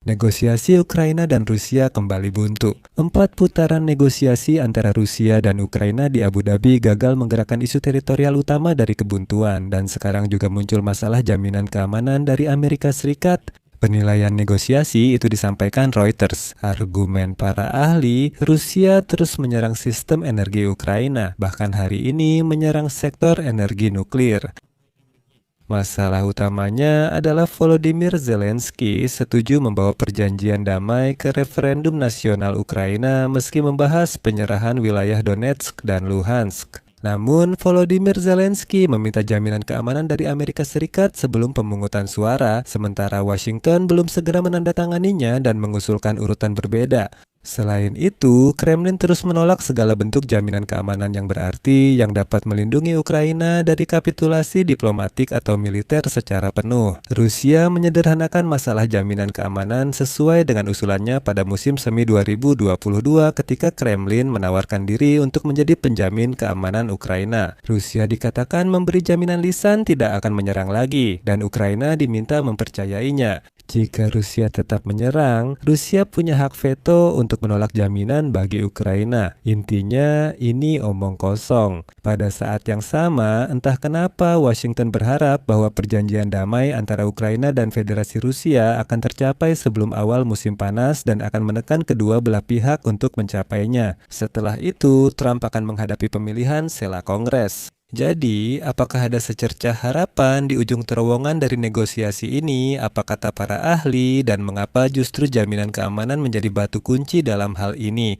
Negosiasi Ukraina dan Rusia kembali buntu. 4 putaran negosiasi antara Rusia dan Ukraina di Abu Dhabi gagal menggerakkan isu teritorial utama dari kebuntuan, dan sekarang juga muncul masalah jaminan keamanan dari Amerika Serikat. Penilaian negosiasi itu disampaikan Reuters. Argumen para ahli, Rusia terus menyerang sistem energi Ukraina, bahkan hari ini menyerang sektor energi nuklir. Masalah utamanya adalah Volodymyr Zelensky setuju membawa perjanjian damai ke referendum nasional Ukraina meski membahas penyerahan wilayah Donetsk dan Luhansk. Namun, Volodymyr Zelensky meminta jaminan keamanan dari Amerika Serikat sebelum pemungutan suara, sementara Washington belum segera menandatanganinya dan mengusulkan urutan berbeda. Selain itu, Kremlin terus menolak segala bentuk jaminan keamanan yang berarti yang dapat melindungi Ukraina dari kapitulasi diplomatik atau militer secara penuh. Rusia menyederhanakan masalah jaminan keamanan sesuai dengan usulannya pada musim semi 2022 ketika Kremlin menawarkan diri untuk menjadi penjamin keamanan Ukraina. Rusia dikatakan memberi jaminan lisan tidak akan menyerang lagi, dan Ukraina diminta mempercayainya. Jika Rusia tetap menyerang, Rusia punya hak veto untuk menolak jaminan bagi Ukraina. Intinya, ini omong kosong. Pada saat yang sama, entah kenapa Washington berharap bahwa perjanjian damai antara Ukraina dan Federasi Rusia akan tercapai sebelum awal musim panas dan akan menekan kedua belah pihak untuk mencapainya. Setelah itu, Trump akan menghadapi pemilihan sela Kongres. Jadi, apakah ada secercah harapan di ujung terowongan dari negosiasi ini? Apa kata para ahli, dan mengapa justru jaminan keamanan menjadi batu kunci dalam hal ini?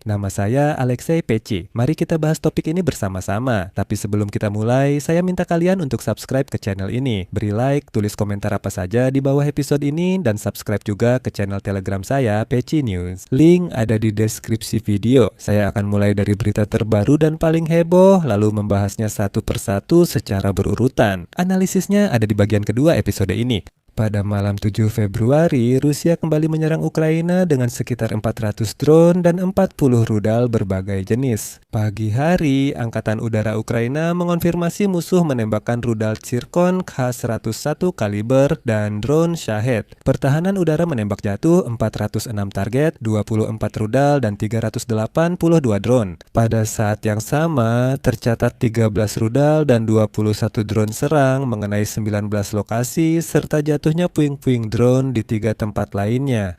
Nama saya Alexei Peci. Mari kita bahas topik ini bersama-sama. Tapi sebelum kita mulai, saya minta kalian untuk subscribe ke channel ini. Beri like, tulis komentar apa saja di bawah episode ini, dan subscribe juga ke channel Telegram saya, Peci News. Link ada di deskripsi video. Saya akan mulai dari berita terbaru dan paling heboh, lalu membahasnya satu persatu secara berurutan. Analisisnya ada di bagian kedua episode ini. Pada malam 7 Februari, Rusia kembali menyerang Ukraina dengan sekitar 400 drone dan 40 rudal berbagai jenis. Pagi hari, Angkatan Udara Ukraina mengonfirmasi musuh menembakkan rudal Zircon K-101 kaliber dan drone Shahed. Pertahanan udara menembak jatuh 406 target, 24 rudal, dan 382 drone. Pada saat yang sama, tercatat 13 rudal dan 21 drone serang mengenai 19 lokasi serta jatuhnya puing-puing drone di 3 tempat lainnya.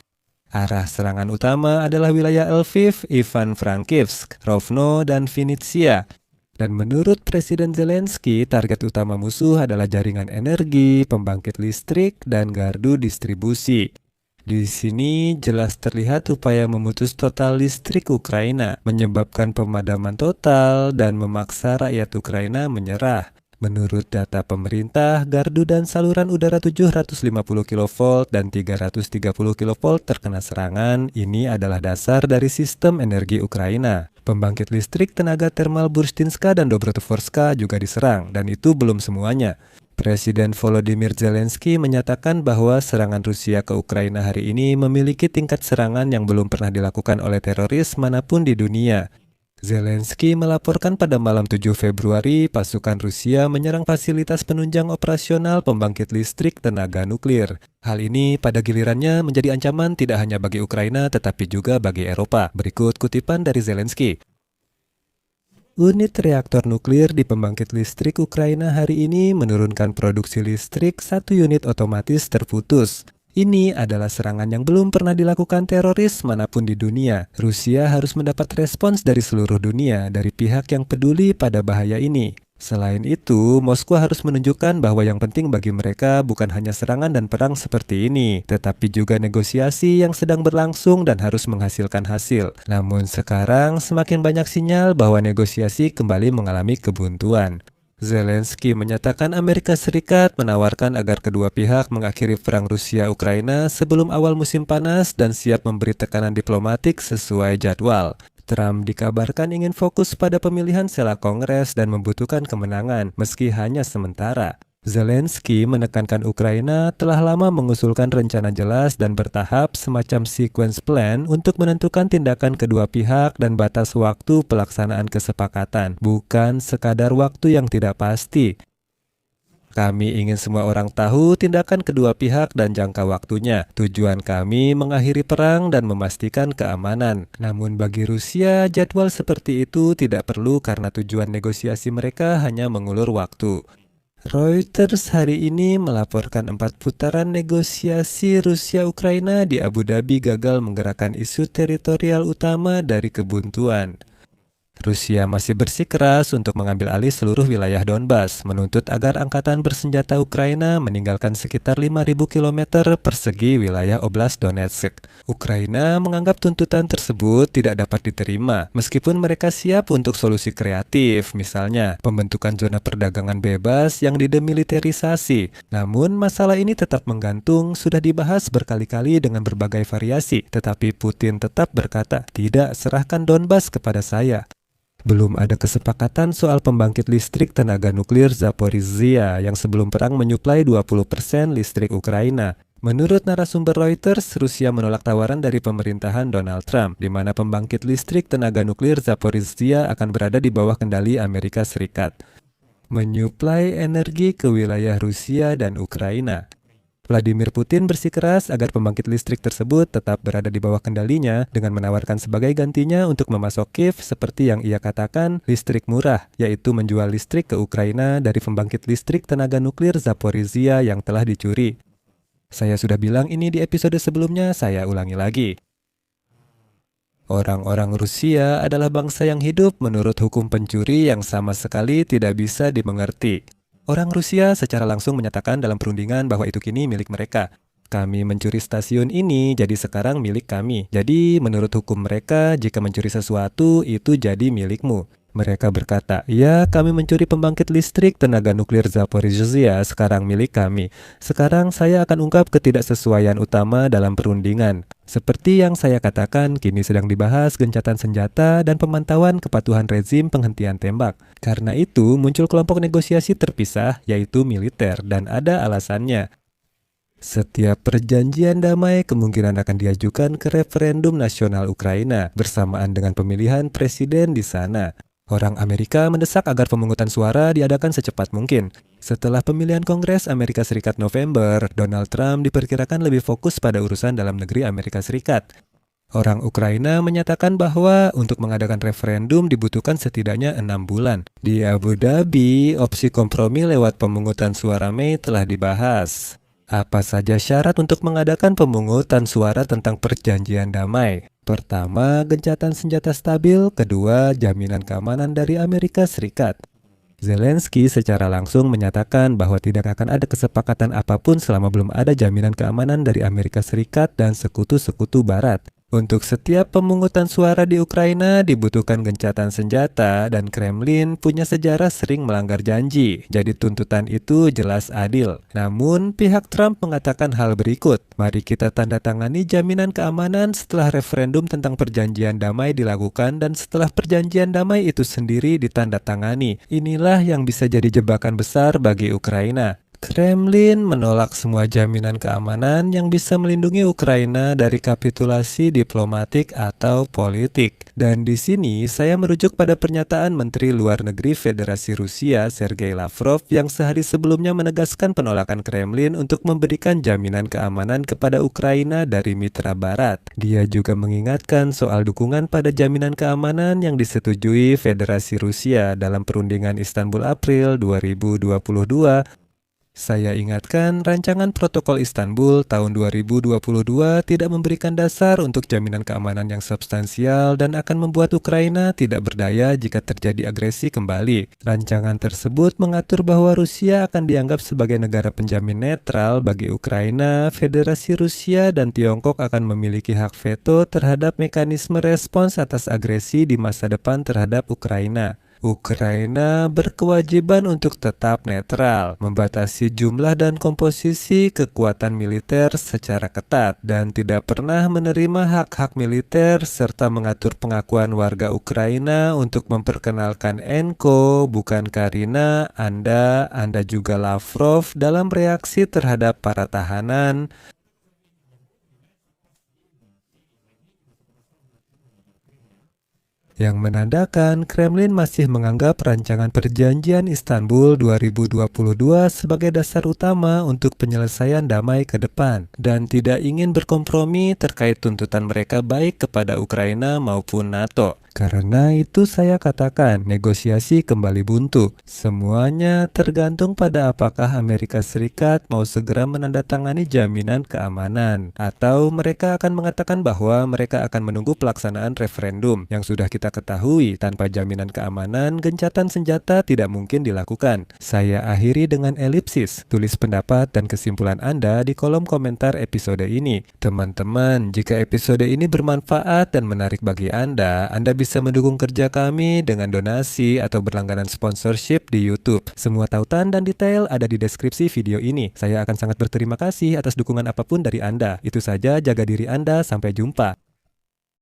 Arah serangan utama adalah wilayah Lviv, Ivano-Frankivsk, Rovno, dan Vinnytsia. Dan menurut Presiden Zelensky, target utama musuh adalah jaringan energi, pembangkit listrik, dan gardu distribusi. Di sini jelas terlihat upaya memutus total listrik Ukraina, menyebabkan pemadaman total, dan memaksa rakyat Ukraina menyerah. Menurut data pemerintah, gardu dan saluran udara 750 kV dan 330 kV terkena serangan. Ini adalah dasar dari sistem energi Ukraina. Pembangkit listrik tenaga termal Burstinska dan Dobrotovorska juga diserang, dan itu belum semuanya. Presiden Volodymyr Zelensky menyatakan bahwa serangan Rusia ke Ukraina hari ini memiliki tingkat serangan yang belum pernah dilakukan oleh teroris manapun di dunia. Zelensky melaporkan pada malam 7 Februari pasukan Rusia menyerang fasilitas penunjang operasional pembangkit listrik tenaga nuklir. Hal ini pada gilirannya menjadi ancaman tidak hanya bagi Ukraina tetapi juga bagi Eropa. Berikut kutipan dari Zelensky. Unit reaktor nuklir di pembangkit listrik Ukraina hari ini menurunkan produksi listrik, 1 unit otomatis terputus. Ini adalah serangan yang belum pernah dilakukan teroris manapun di dunia. Rusia harus mendapat respons dari seluruh dunia, dari pihak yang peduli pada bahaya ini. Selain itu, Moskwa harus menunjukkan bahwa yang penting bagi mereka bukan hanya serangan dan perang seperti ini, tetapi juga negosiasi yang sedang berlangsung dan harus menghasilkan hasil. Namun sekarang semakin banyak sinyal bahwa negosiasi kembali mengalami kebuntuan. Zelensky menyatakan Amerika Serikat menawarkan agar kedua pihak mengakhiri perang Rusia-Ukraina sebelum awal musim panas dan siap memberi tekanan diplomatik sesuai jadwal. Trump dikabarkan ingin fokus pada pemilihan sela Kongres dan membutuhkan kemenangan, meski hanya sementara. Zelensky menekankan Ukraina telah lama mengusulkan rencana jelas dan bertahap semacam sequence plan untuk menentukan tindakan kedua pihak dan batas waktu pelaksanaan kesepakatan, bukan sekadar waktu yang tidak pasti. Kami ingin semua orang tahu tindakan kedua pihak dan jangka waktunya. Tujuan kami mengakhiri perang dan memastikan keamanan. Namun bagi Rusia, jadwal seperti itu tidak perlu karena tujuan negosiasi mereka hanya mengulur waktu. Reuters hari ini melaporkan 4 putaran negosiasi Rusia-Ukraina di Abu Dhabi gagal menggerakkan isu teritorial utama dari kebuntuan. Rusia masih bersikeras untuk mengambil alih seluruh wilayah Donbas, menuntut agar angkatan bersenjata Ukraina meninggalkan sekitar 5.000 km persegi wilayah Oblast Donetsk. Ukraina menganggap tuntutan tersebut tidak dapat diterima, meskipun mereka siap untuk solusi kreatif, misalnya pembentukan zona perdagangan bebas yang didemilitarisasi. Namun masalah ini tetap menggantung, sudah dibahas berkali-kali dengan berbagai variasi, tetapi Putin tetap berkata, "Tidak, serahkan Donbas kepada saya." Belum ada kesepakatan soal pembangkit listrik tenaga nuklir Zaporizhia yang sebelum perang menyuplai 20% listrik Ukraina. Menurut narasumber Reuters, Rusia menolak tawaran dari pemerintahan Donald Trump, di mana pembangkit listrik tenaga nuklir Zaporizhia akan berada di bawah kendali Amerika Serikat. Menyuplai energi ke wilayah Rusia dan Ukraina. Vladimir Putin bersikeras agar pembangkit listrik tersebut tetap berada di bawah kendalinya dengan menawarkan sebagai gantinya untuk memasok Kiev seperti yang ia katakan listrik murah, yaitu menjual listrik ke Ukraina dari pembangkit listrik tenaga nuklir Zaporizhia yang telah dicuri. Saya sudah bilang ini di episode sebelumnya, saya ulangi lagi. Orang-orang Rusia adalah bangsa yang hidup menurut hukum pencuri yang sama sekali tidak bisa dimengerti. Orang Rusia secara langsung menyatakan dalam perundingan bahwa itu kini milik mereka. Kami mencuri stasiun ini, jadi sekarang milik kami. Jadi menurut hukum mereka, jika mencuri sesuatu, itu jadi milikmu. Mereka berkata, ya kami mencuri pembangkit listrik tenaga nuklir Zaporizhia, sekarang milik kami. Sekarang saya akan ungkap ketidaksesuaian utama dalam perundingan. Seperti yang saya katakan, kini sedang dibahas gencatan senjata dan pemantauan kepatuhan rezim penghentian tembak. Karena itu, muncul kelompok negosiasi terpisah, yaitu militer, dan ada alasannya. Setiap perjanjian damai kemungkinan akan diajukan ke referendum nasional Ukraina bersamaan dengan pemilihan presiden di sana. Orang Amerika mendesak agar pemungutan suara diadakan secepat mungkin. Setelah pemilihan Kongres Amerika Serikat November, Donald Trump diperkirakan lebih fokus pada urusan dalam negeri Amerika Serikat. Orang Ukraina menyatakan bahwa untuk mengadakan referendum dibutuhkan setidaknya 6 bulan. Di Abu Dhabi, opsi kompromi lewat pemungutan suara Mei telah dibahas. Apa saja syarat untuk mengadakan pemungutan suara tentang perjanjian damai? Pertama, gencatan senjata stabil. Kedua, jaminan keamanan dari Amerika Serikat. Zelensky secara langsung menyatakan bahwa tidak akan ada kesepakatan apapun selama belum ada jaminan keamanan dari Amerika Serikat dan sekutu-sekutu Barat. Untuk setiap pemungutan suara di Ukraina dibutuhkan gencatan senjata dan Kremlin punya sejarah sering melanggar janji, jadi tuntutan itu jelas adil. Namun pihak Trump mengatakan hal berikut, mari kita tanda tangani jaminan keamanan setelah referendum tentang perjanjian damai dilakukan dan setelah perjanjian damai itu sendiri ditandatangani. Inilah yang bisa jadi jebakan besar bagi Ukraina. Kremlin menolak semua jaminan keamanan yang bisa melindungi Ukraina dari kapitulasi diplomatik atau politik. Dan di sini saya merujuk pada pernyataan Menteri Luar Negeri Federasi Rusia Sergei Lavrov yang sehari sebelumnya menegaskan penolakan Kremlin untuk memberikan jaminan keamanan kepada Ukraina dari mitra Barat. Dia juga mengingatkan soal dukungan pada jaminan keamanan yang disetujui Federasi Rusia dalam perundingan Istanbul April 2022. Saya ingatkan, rancangan protokol Istanbul tahun 2022 tidak memberikan dasar untuk jaminan keamanan yang substansial dan akan membuat Ukraina tidak berdaya jika terjadi agresi kembali. Rancangan tersebut mengatur bahwa Rusia akan dianggap sebagai negara penjamin netral bagi Ukraina, Federasi Rusia dan Tiongkok akan memiliki hak veto terhadap mekanisme respons atas agresi di masa depan terhadap Ukraina. Ukraina berkewajiban untuk tetap netral, membatasi jumlah dan komposisi kekuatan militer secara ketat, dan tidak pernah menerima hak-hak militer serta mengatur pengakuan warga Ukraina untuk memperkenalkan Enko, bukan Karina, Anda juga Lavrov dalam reaksi terhadap para tahanan. yang menandakan Kremlin masih menganggap rancangan perjanjian Istanbul 2022 sebagai dasar utama untuk penyelesaian damai ke depan dan tidak ingin berkompromi terkait tuntutan mereka baik kepada Ukraina maupun NATO. Karena itu saya katakan negosiasi kembali buntu. Semuanya tergantung pada apakah Amerika Serikat mau segera menandatangani jaminan keamanan atau mereka akan mengatakan bahwa mereka akan menunggu pelaksanaan referendum yang sudah kita ketahui tanpa jaminan keamanan, gencatan senjata tidak mungkin dilakukan. Saya akhiri dengan elipsis, tulis pendapat dan kesimpulan Anda di kolom komentar episode ini. Teman-teman, jika episode ini bermanfaat dan menarik bagi Anda bisa mendukung kerja kami dengan donasi atau berlangganan sponsorship di YouTube. Semua tautan dan detail ada di deskripsi video ini. Saya akan sangat berterima kasih atas dukungan apapun dari Anda. Itu saja, jaga diri Anda, sampai jumpa.